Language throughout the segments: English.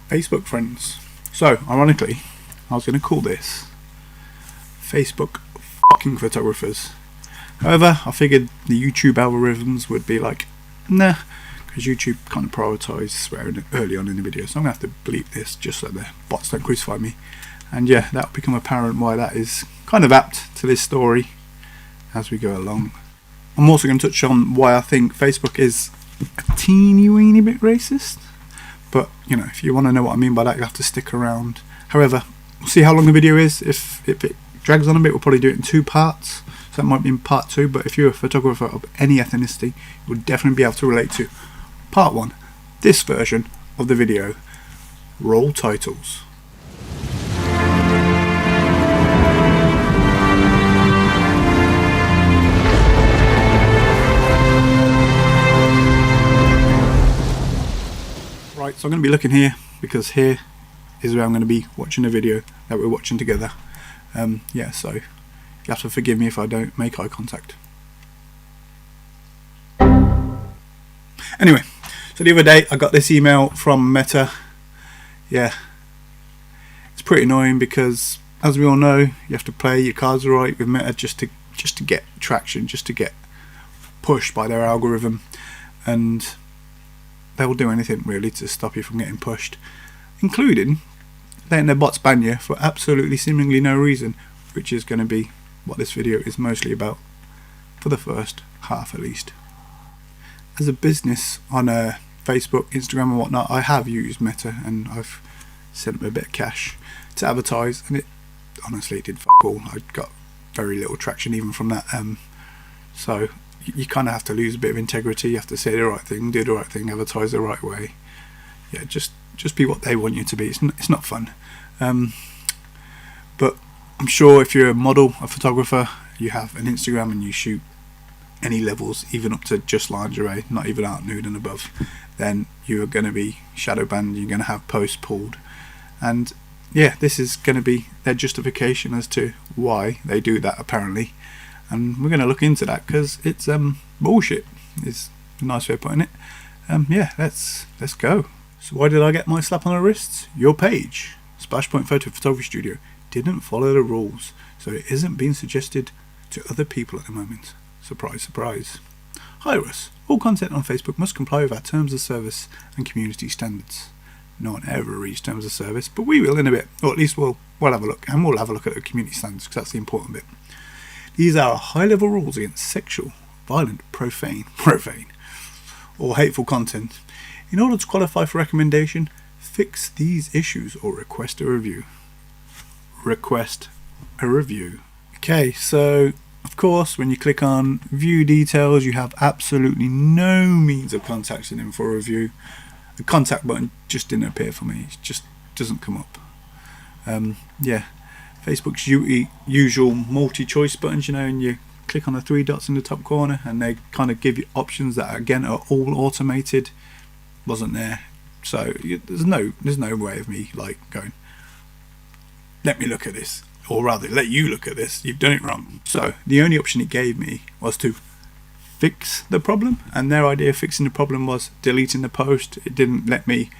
Facebook friends. So, ironically, I was going to call this Facebook fucking photographers. However, I figured the YouTube algorithms would be like, nah, because YouTube kind of prioritised swearing early on in the video, so I'm going to have to bleep this just so the bots don't crucify me. And yeah, that'll become apparent why that is kind of apt to this story as we go along. I'm also going to touch on why I think Facebook is a teeny weeny bit racist. But, you know, if you want to know what I mean by that, you'll have to stick around. However, we'll see how long the video is. If it drags on a bit, we'll probably do it in 2 parts. So that might be in part 2. But if you're a photographer of any ethnicity, you'll definitely be able to relate to part 1, this version of the video. Roll titles. Right, so I'm going to be looking here because here is where I'm going to be watching a video that we're watching together. Yeah, so you have to forgive me if I don't make eye contact. Anyway, so the other day I got this email from Meta. Yeah, it's pretty annoying because, as we all know, you have to play your cards right with Meta just to get traction, just to get pushed by their algorithm, and they'll do anything really to stop you from getting pushed, including letting their bots ban you for absolutely seemingly no reason, which is going to be what this video is mostly about, for the first half at least. As a business on Facebook, Instagram and whatnot, I have used Meta and I've sent them a bit of cash to advertise, and it honestly did fuck all. I got very little traction even from that. So you kind of have to lose a bit of integrity. You have to say the right thing, do the right thing, advertise the right way. Yeah, just be what they want you to be. It's not fun. But I'm sure if you're a model, a photographer, you have an Instagram and you shoot any levels, even up to just lingerie, not even out nude and above, then you are going to be shadow banned. You're going to have posts pulled, and yeah, this is going to be their justification as to why they do that apparently. And we're going to look into that because it's bullshit is a nice way of putting it. Yeah, let's go. So why did I get my slap on the wrists? Your page, Splashpoint Photo Photography Studio, didn't follow the rules, so it isn't being suggested to other people at the moment. Surprise, surprise. Hi Russ, all content on Facebook must comply with our terms of service and community standards. No one ever reads terms of service, but we will in a bit, or at least we'll have a look, and we'll have a look at the community standards because that's the important bit. These are high-level rules against sexual, violent, profane, or hateful content. In order to qualify for recommendation, fix these issues or request a review. Request a review. Okay, so of course, when you click on view details, you have absolutely no means of contacting them for a review. The contact button just didn't appear for me. It just doesn't come up. Yeah. Facebook's usual multi-choice buttons, you know, and you click on the 3 dots in the top corner and they kind of give you options that again are all automated. Wasn't there, so there's no way of me like going, let me look at this, or rather let you look at this, you've done it wrong. So the only option it gave me was to fix the problem, and their idea of fixing the problem was deleting the post. It didn't let me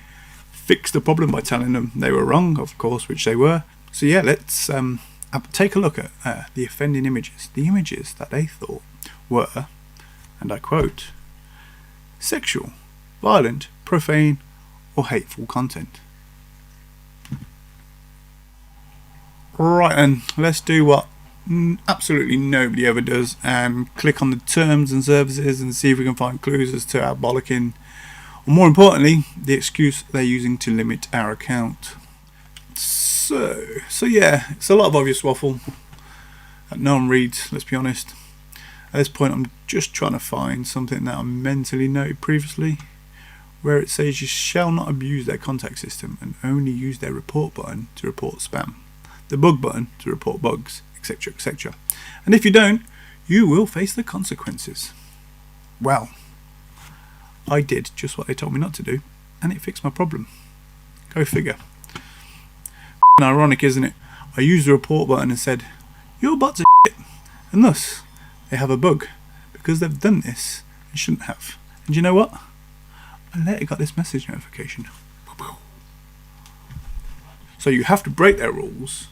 fix the problem by telling them they were wrong, of course, which they were. So yeah, let's take a look at the offending images. The images that they thought were, and I quote, sexual, violent, profane, or hateful content. Right, and let's do what absolutely nobody ever does and click on the terms and services and see if we can find clues as to our bollocking, or more importantly, the excuse they're using to limit our account. So yeah, it's a lot of obvious waffle that no one reads, let's be honest. At this point I'm just trying to find something that I mentally noted previously, where it says you shall not abuse their contact system and only use their report button to report spam, the bug button to report bugs, etc, etc. And if you don't, you will face the consequences. Well, I did just what they told me not to do, and it fixed my problem. Go figure. Ironic, isn't it? I used the report button and said, your bots are shit, and thus they have a bug because they've done this and shouldn't have. And you know what? I later got this message notification. So you have to break their rules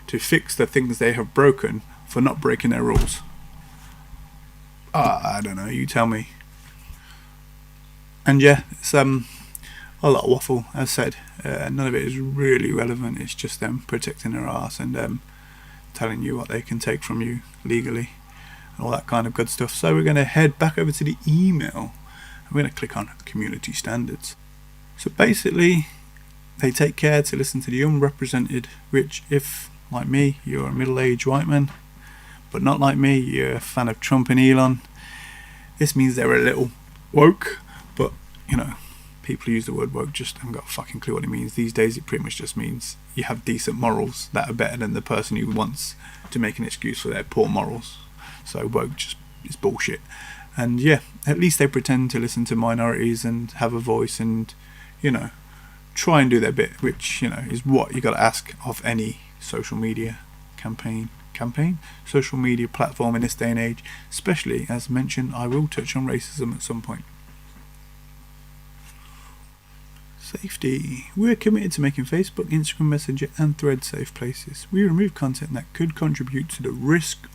to fix the things they have broken for not breaking their rules. I don't know, you tell me. And yeah, it's a lot of waffle, as said. None of it is really relevant. It's just them protecting their arse and telling you what they can take from you legally and all that kind of good stuff. So we're going to head back over to the email. I'm going to click on community standards. So basically, they take care to listen to the unrepresented, which, if like me, you're a middle-aged white man, but not like me, you're a fan of Trump and Elon, this means they're a little woke. But you know, people who use the word woke just haven't got a fucking clue what it means. These days it pretty much just means you have decent morals that are better than the person who wants to make an excuse for their poor morals. So woke just is bullshit. And yeah, at least they pretend to listen to minorities and have a voice and, you know, try and do their bit, which, you know, is what you got to ask of any social media social media platform in this day and age. Especially, as mentioned, I will touch on racism at some point. Safety. We're committed to making Facebook, Instagram Messenger and Threads safe places. We remove content that could contribute to the risk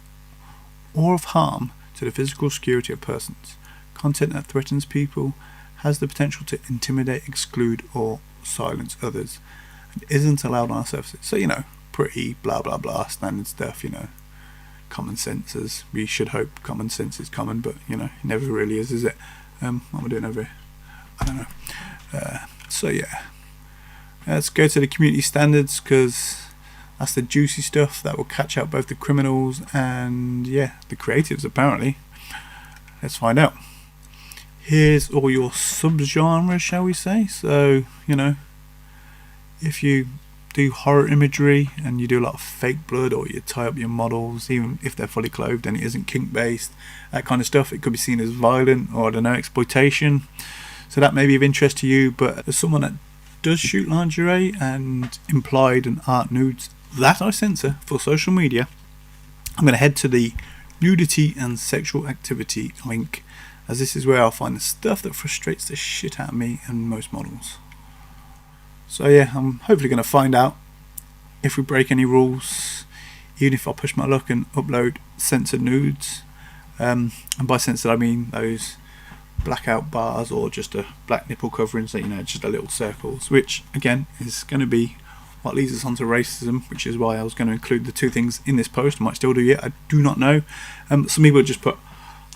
or of harm to the physical security of persons. Content that threatens people, has the potential to intimidate, exclude or silence others, and isn't allowed on our services. So, you know, pretty blah blah blah standard stuff, you know. Common sense, as we should hope common sense is common, but you know, it never really is it? What am I doing over here? I don't know. So yeah, let's go to the community standards, because that's the juicy stuff that will catch out both the criminals and yeah, the creatives apparently. Let's find out. Here's all your subgenres, shall we say. So, you know, if you do horror imagery and you do a lot of fake blood, or you tie up your models even if they're fully clothed and it isn't kink based, that kind of stuff, it could be seen as violent or I don't know, exploitation. So that may be of interest to you. But as someone that does shoot lingerie and implied and art nudes that I censor for social media, I'm going to head to the nudity and sexual activity link, as this is where I'll find the stuff that frustrates the shit out of me and most models. So yeah, I'm hopefully going to find out if we break any rules, even if I push my luck and upload censored nudes. And by censored I mean those blackout bars or just a black nipple covering, so you know, just a little circles, which again is going to be what leads us onto racism, which is why I was going to include the two things in this post. I might still do yet, I do not know. Some people just put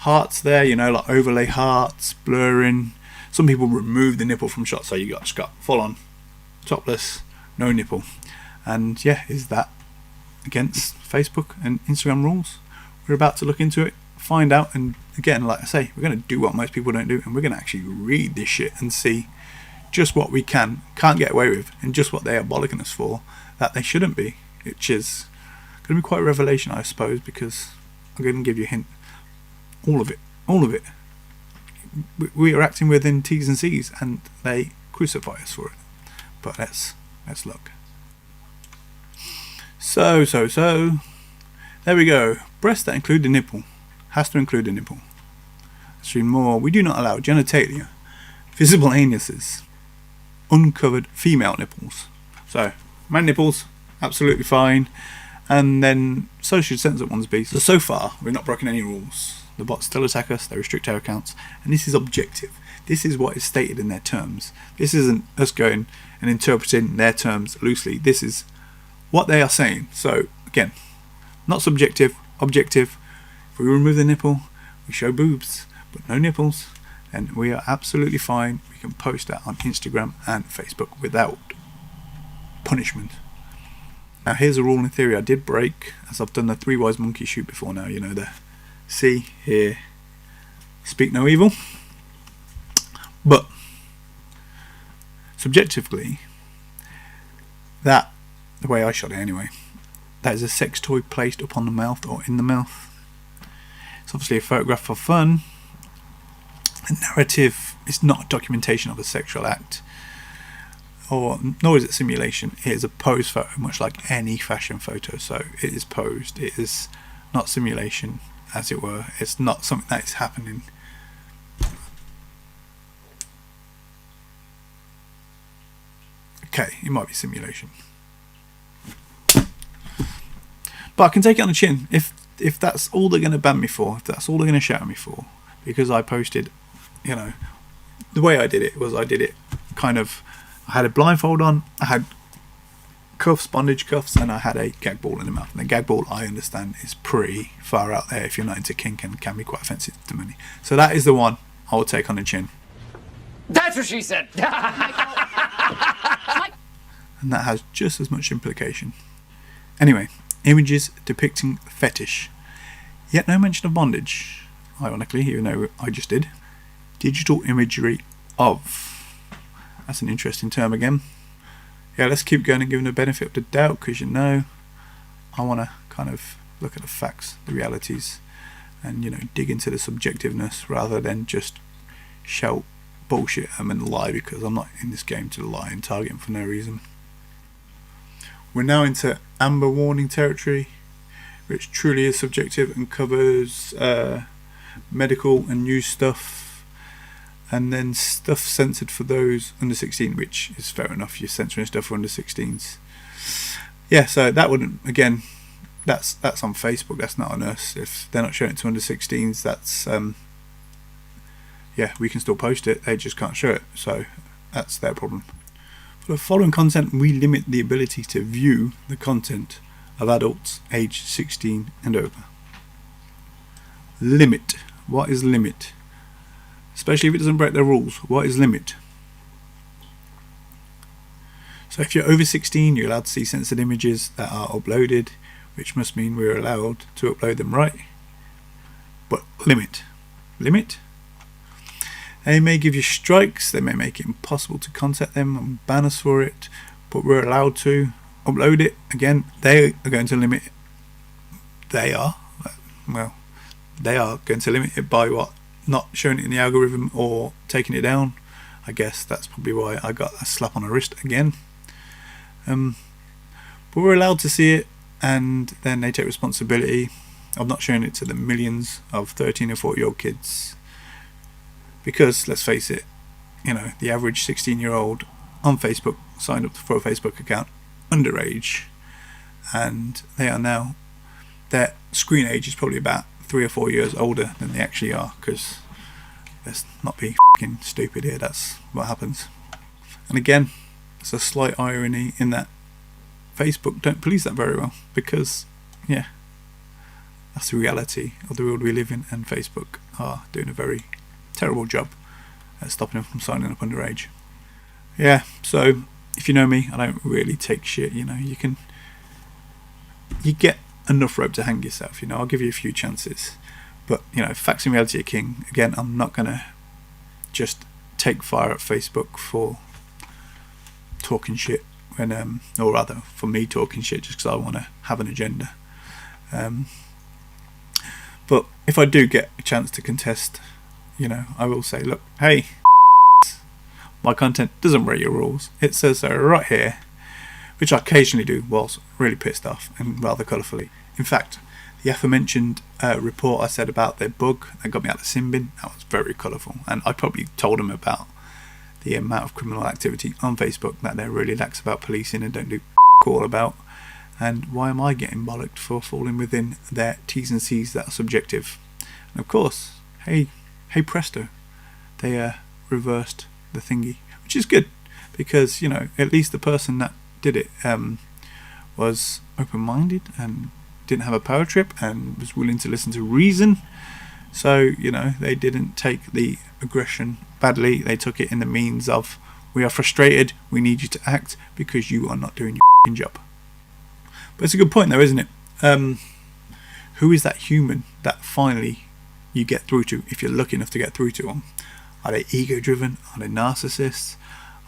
hearts there, you know, like overlay hearts, blurring. Some people remove the nipple from shots, so you just got full on topless, no nipple. And yeah, is that against Facebook and Instagram rules? We're about to look into it, find out, and again, like I say, we're going to do what most people don't do, and we're going to actually read this shit and see just what we can't get away with, and just what they are bollocking us for that they shouldn't be, which is going to be quite a revelation, I suppose, because I'm going to give you a hint. All of it. We are acting within T's and C's, and they crucify us for it. But let's look. So there we go. Breasts that include the nipple. Has to include the nipple. Let's read more. We do not allow genitalia, visible anuses, uncovered female nipples. So man nipples, absolutely fine. And then so should censored ones be. So far we've not broken any rules. The bots still attack us, they restrict our accounts, and this is objective. This is what is stated in their terms. This isn't us going and interpreting their terms loosely. This is what they are saying. So again, not subjective, objective. If we remove the nipple, we show boobs, but no nipples, then we are absolutely fine. We can post that on Instagram and Facebook without punishment. Now here's a rule in theory I did break, as I've done the Three Wise Monkey shoot before now, you know, the see, hear, speak no evil. But subjectively, that, the way I shot it anyway, that is a sex toy placed upon the mouth or in the mouth. It's obviously a photograph for fun. A narrative is not a documentation of a sexual act, or nor is it simulation. It is a pose photo, much like any fashion photo. So it is posed. It is not simulation, as it were. It's not something that is happening. Okay, it might be simulation. But I can take it on the chin if that's all they're going to ban me for, if that's all they're going to shout at me for, because I posted, you know, the way I did it was I did it kind of, I had a blindfold on, I had cuffs, bondage cuffs, and I had a gag ball in the mouth. And the gag ball, I understand, is pretty far out there if you're not into kink and can be quite offensive to many. So that is the one I will take on the chin. That's what she said. And that has just as much implication. Anyway, images depicting fetish, yet no mention of bondage. Ironically, even though I just did. Digital imagery of. That's an interesting term again. Yeah, let's keep going and give them the benefit of the doubt, because, you know, I want to kind of look at the facts, the realities, and, you know, dig into the subjectiveness rather than just shout bullshit and lie, because I'm not in this game to lie and target them for no reason. We're now into amber warning territory, which truly is subjective and covers medical and news stuff, and then stuff censored for those under 16, which is fair enough. You're censoring stuff for under 16s. Yeah, so that wouldn't, again, that's on Facebook. That's not on us. If they're not showing it to under 16s, that's yeah, we can still post it. They just can't show it. So that's their problem. For the following content, we limit the ability to view the content of adults aged 16 and over. Limit. What is limit? Especially if it doesn't break the rules. What is limit? So if you're over 16, you're allowed to see censored images that are uploaded, which must mean we're allowed to upload them, right? But limit. Limit? They may give you strikes, they may make it impossible to contact them and ban us for it, but we're allowed to upload it. Again, they are going to limit it. They are going to limit it by what? Not showing it in the algorithm or taking it down. I guess that's probably why I got a slap on the wrist again. But we're allowed to see it, and then they take responsibility of not showing it to the millions of 13 and 40-year-old kids. Because, let's face it, you know, the average 16-year-old on Facebook signed up for a Facebook account underage, and they are now, their screen age is probably about 3 or 4 years older than they actually are, because let's not be fucking stupid here, that's what happens. And again, there's a slight irony in that Facebook don't police that very well, because, yeah, that's the reality of the world we live in, and Facebook are doing a very terrible job at stopping them from signing up underage. Yeah, so if you know me, I don't really take shit. You know, you get enough rope to hang yourself. You know, I'll give you a few chances, but you know, facts and reality are king. Again, I'm not gonna just take fire at Facebook for talking shit when, or rather, for me talking shit just because I want to have an agenda. But if I do get a chance to contest, you know, I will say, look, hey, my content doesn't break your rules. It says so right here, which I occasionally do whilst really pissed off and rather colourfully. In fact, the aforementioned report I said about their bug that got me out of the sin bin, that was very colourful, and I probably told them about the amount of criminal activity on Facebook that they're really lax about policing and don't do all about. And why am I getting bollocked for falling within their T's and C's that are subjective? And of course, hey presto, they reversed the thingy, which is good, because, you know, at least the person that did it was open-minded and didn't have a power trip and was willing to listen to reason. So, you know, they didn't take the aggression badly. They took it in the means of, we are frustrated, we need you to act because you are not doing your f***ing job. But it's a good point though, isn't it? Who is that human that finally you get through to, if you're lucky enough to get through to them? Are they ego driven? Are they narcissists?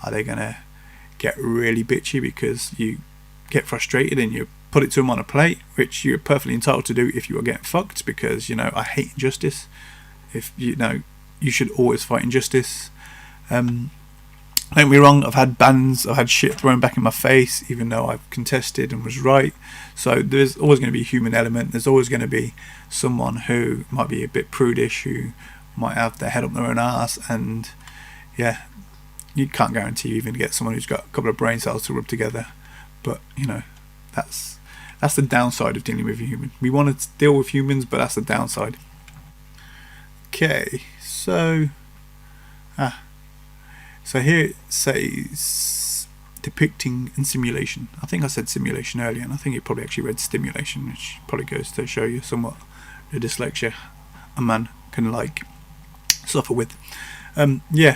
Are they gonna get really bitchy because you get frustrated and you put it to them on a plate, which you're perfectly entitled to do if you are getting fucked, because, you know, I hate injustice. If you know, you should always fight injustice. Don't get me wrong, I've had bans, I've had shit thrown back in my face even though I've contested and was right. So there's always going to be a human element. There's always going to be someone who might be a bit prudish, who might have their head up their own arse, and yeah, you can't guarantee you even get someone who's got a couple of brain cells to rub together. But you know, that's That's the downside of dealing with a human. We want to deal with humans, but that's the downside. Okay, so here it says depicting in simulation. I think I said simulation earlier, and I think it probably actually read stimulation, which probably goes to show you somewhat the dyslexia a man can suffer with.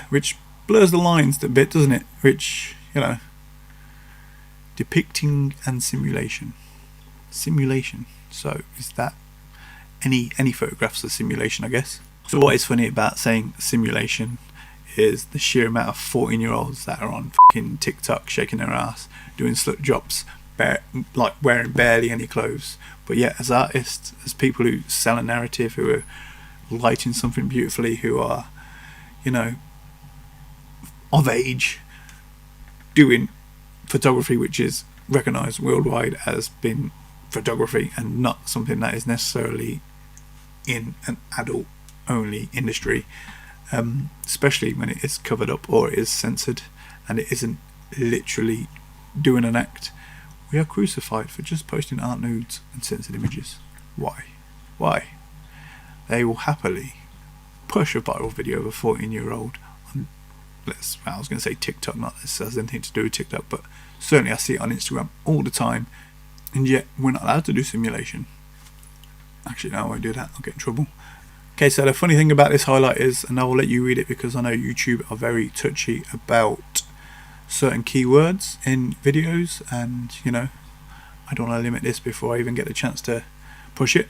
Which blurs the lines a bit, doesn't it? Which, depicting and simulation. So is that any photographs of simulation, I guess? So what is funny about saying simulation is the sheer amount of 14-year-olds that are on fucking TikTok shaking their ass, doing slut drops, wearing barely any clothes. But yet, as artists, as people who sell a narrative, who are lighting something beautifully, who are, of age, doing photography which is recognised worldwide as being photography and not something that is necessarily in an adult only industry, especially when it is covered up or it is censored and it isn't literally doing an act. We are crucified for just posting art nudes and censored images. Why? They will happily push a viral video of a 14-year-old on, I was going to say TikTok, not this has anything to do with TikTok, but certainly I see it on Instagram all the time, and yet we're not allowed to do simulation. Actually, no, I won't do that, I'll get in trouble. Okay, so the funny thing about this highlight is, and I will let you read it because I know YouTube are very touchy about certain keywords in videos, and I don't want to limit this before I even get the chance to push it.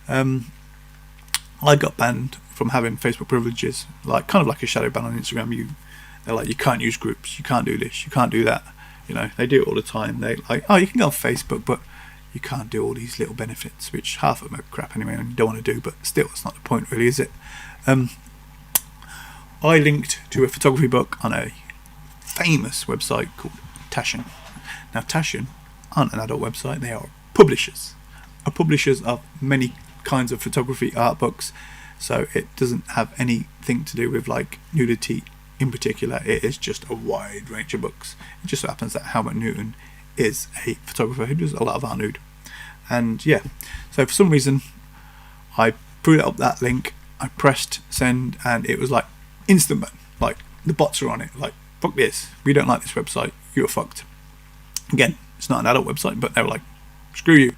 I got banned from having Facebook privileges, kind of like a shadow ban on Instagram. They're like, you can't use groups, you can't do this, you can't do that. They do it all the time. They like, oh, you can go on Facebook, but you can't do all these little benefits, which half of them are crap anyway and you don't want to do, but still, it's not the point really, is it? I linked to a photography book on a famous website called Taschen. Now, Taschen aren't an adult website, they are publishers of many kinds of photography art books, so it doesn't have anything to do with nudity in particular. It is just a wide range of books. It just so happens that Helmut Newton is a photographer who does a lot of art nude, and so for some reason I put up that link, I pressed send, and it was instant ban. The bots are on it, fuck this, we don't like this website, you're fucked. Again, it's not an adult website, but they were like, screw you.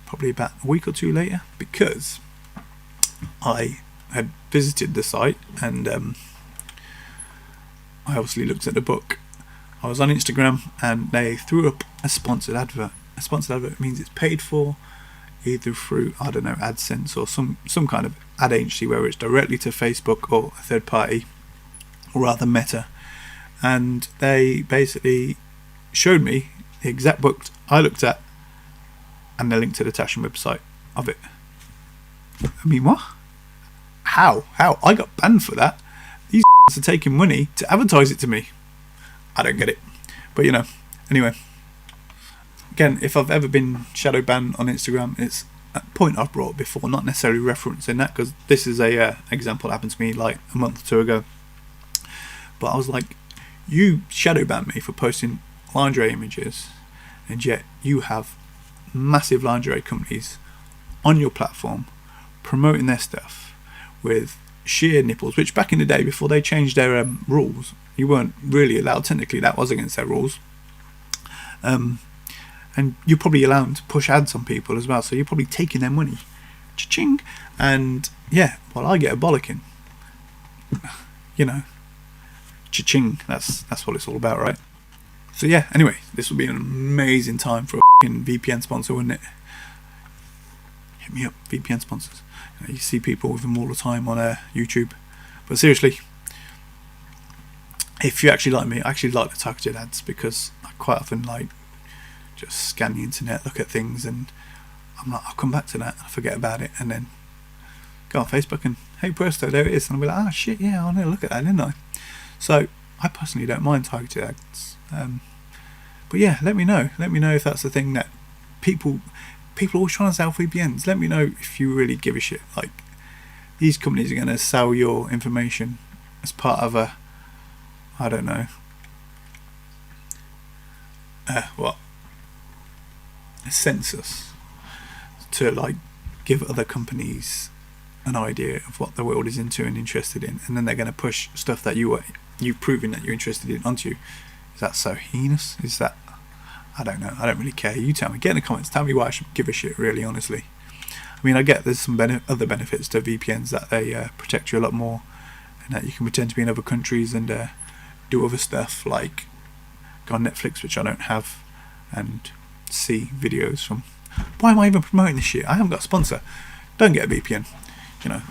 Probably about a week or two later, because I had visited the site and I obviously looked at the book. I was on Instagram and they threw up a sponsored advert. A sponsored advert means it's paid for either through, I don't know, AdSense or some kind of ad agency, where it's directly to Facebook or a third party, or rather Meta. And they basically showed me the exact book I looked at and the link to the Taschen website of it. I mean, what? How? I got banned for that. These are taking money to advertise it to me. I don't get it. But anyway. Again, if I've ever been shadow banned on Instagram, it's a point I've brought before, not necessarily referencing that, because this is a example that happened to me a month or two ago. But I was like, you shadow banned me for posting lingerie images, and yet you have massive lingerie companies on your platform promoting their stuff with sheer nipples, which back in the day, before they changed their rules, you weren't really allowed. Technically that was against their rules, and you're probably allowed to push ads on people as well, so you're probably taking their money. Cha-ching. And well, I get a bollocking, cha-ching. That's what it's all about, right? So anyway, this would be an amazing time for a fucking VPN sponsor, wouldn't it? Hit me up, VPN sponsors. You see people with them all the time on YouTube. But seriously, if you actually like me, I actually like the targeted ads, because I quite often just scan the internet, look at things, and I'm like, I'll come back to that, I forget about it, and then go on Facebook and, hey presto, there it is, and I'll be like, oh shit, yeah, I need to look at that, didn't I? So I personally don't mind targeted ads. But let me know if that's the thing that people are always trying to sell VPNs. Let me know if you really give a shit. These companies are going to sell your information as part of a, I don't know, a census. to like give other companies an idea of what the world is into and interested in, and then they're going to push stuff that you've proven that you're interested in onto you. Is that so heinous? Is that, I don't know, I don't really care. You tell me, get in the comments, tell me why I should give a shit, really, honestly. I mean, I get there's some other benefits to VPNs, that they protect you a lot more, and that you can pretend to be in other countries and do other stuff, like go on Netflix, which I don't have, and see videos from. Why am I even promoting this shit? I haven't got a sponsor. Don't get a VPN. You know,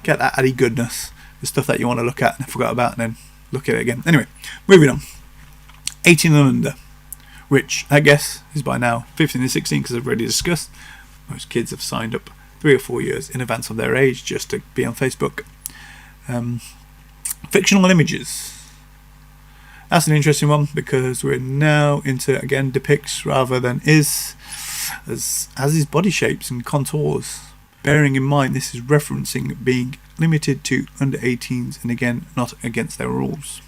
get that addy goodness, the stuff that you want to look at and forgot about, and then look at it again. Anyway, moving on. 18 and under, which I guess is by now 15 and 16, because I've already discussed. Most kids have signed up 3 or 4 years in advance of their age just to be on Facebook. Fictional images. That's an interesting one, because we're now into, again, depicts rather than is, as his body shapes and contours. Bearing in mind this is referencing being limited to under 18s, and again, not against their rules.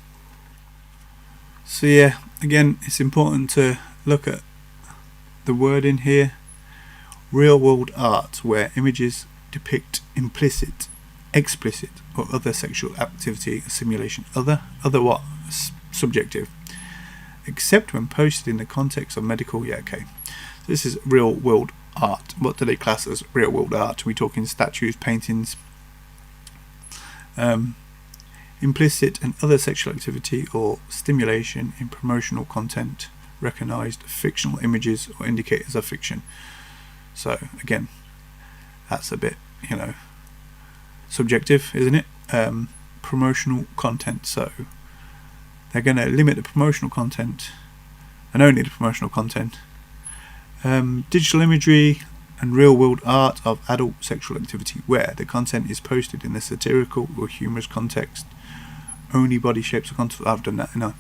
So yeah, again, it's important to look at the word in here. Real world art, where images depict implicit, explicit, or other sexual activity or simulation. Other what? Subjective. Except when posted in the context of medical. Yeah, okay. So this is real world art. What do they class as real world art? Are we talking statues, paintings, implicit and other sexual activity or stimulation in promotional content, recognized fictional images or indicators of fiction? So again, that's a bit, you know, subjective, isn't it? Promotional content. So they're going to limit the promotional content, and only the promotional content. Digital imagery and real world art of adult sexual activity, where the content is posted in a satirical or humorous context. Only body shapes or contours. I've done that, no.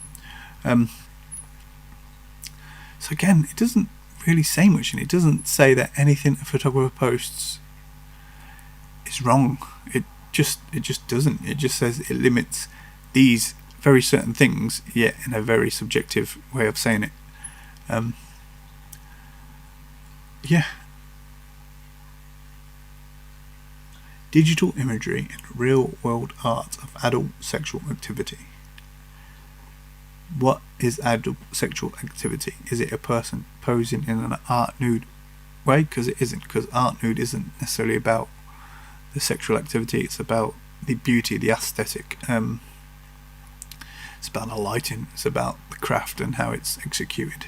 So again, it doesn't really say much, and it doesn't say that anything a photographer posts is wrong. It just doesn't. It just says it limits these very certain things, yet in a very subjective way of saying it. Yeah. Digital imagery and real world art of adult sexual activity. What is adult sexual activity? Is it a person posing in an art nude way? Because it isn't, because art nude isn't necessarily about the sexual activity, it's about the beauty, the aesthetic. It's about the lighting, it's about the craft and how it's executed.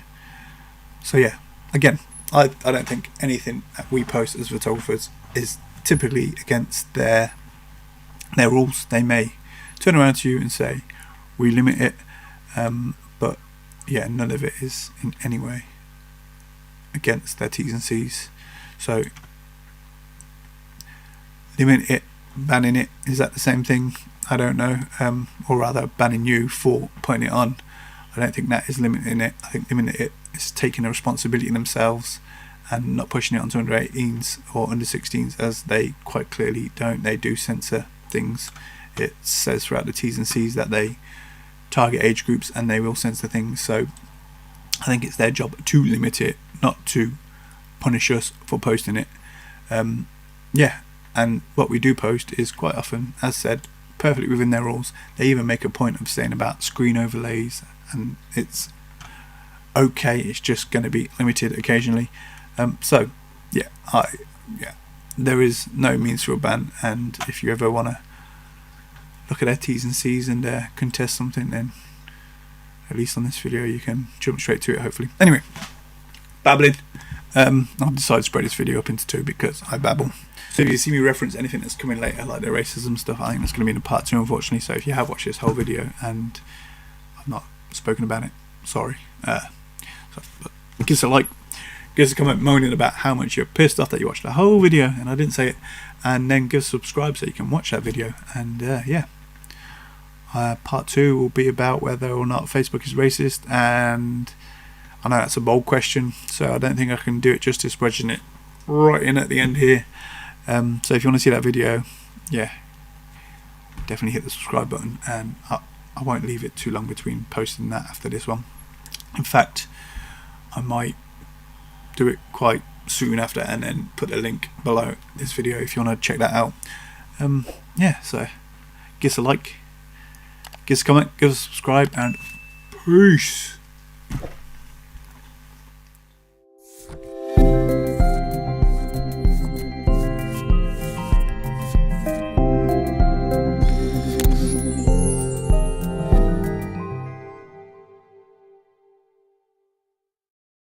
So yeah, again, I don't think anything that we post as photographers is typically against their rules. They may turn around to you and say we limit it, but yeah, none of it is in any way against their T's and C's. So limit it, banning it, is that the same thing? I don't know. Or rather, banning you for putting it on. I don't think that is limiting it. I think limiting it is taking a responsibility themselves and not pushing it onto under 18s or under 16s, as they quite clearly don't. They do censor things. It says throughout the T's and C's that they target age groups and they will censor things. So I think it's their job to limit it, not to punish us for posting it. Yeah, and what we do post is quite often, as said, perfectly within their rules. They even make a point of saying about screen overlays, and it's okay, it's just going to be limited occasionally. So yeah, there is no means for a ban, and if you ever want to look at their T's and C's and contest something, then at least on this video you can jump straight to it, hopefully. Anyway, babbling. I've decided to spread this video up into 2 because I babble. So if you see me reference anything that's coming later, like the racism stuff, I think that's going to be in a part 2, unfortunately. So if you have watched this whole video and I've not spoken about it, sorry. But give us a like, give us a comment moaning about how much you're pissed off that you watched the whole video and I didn't say it, and then give us a subscribe so you can watch that video. And yeah, part 2 will be about whether or not Facebook is racist, and I know that's a bold question, so I don't think I can do it justice wedging it right in at the end here. So if you want to see that video, yeah, definitely hit the subscribe button, and I won't leave it too long between posting that after this one. In fact, I might do it quite soon after, and then put a link below this video if you want to check that out. Yeah, so give us a like, give us a comment, give us a subscribe, and peace.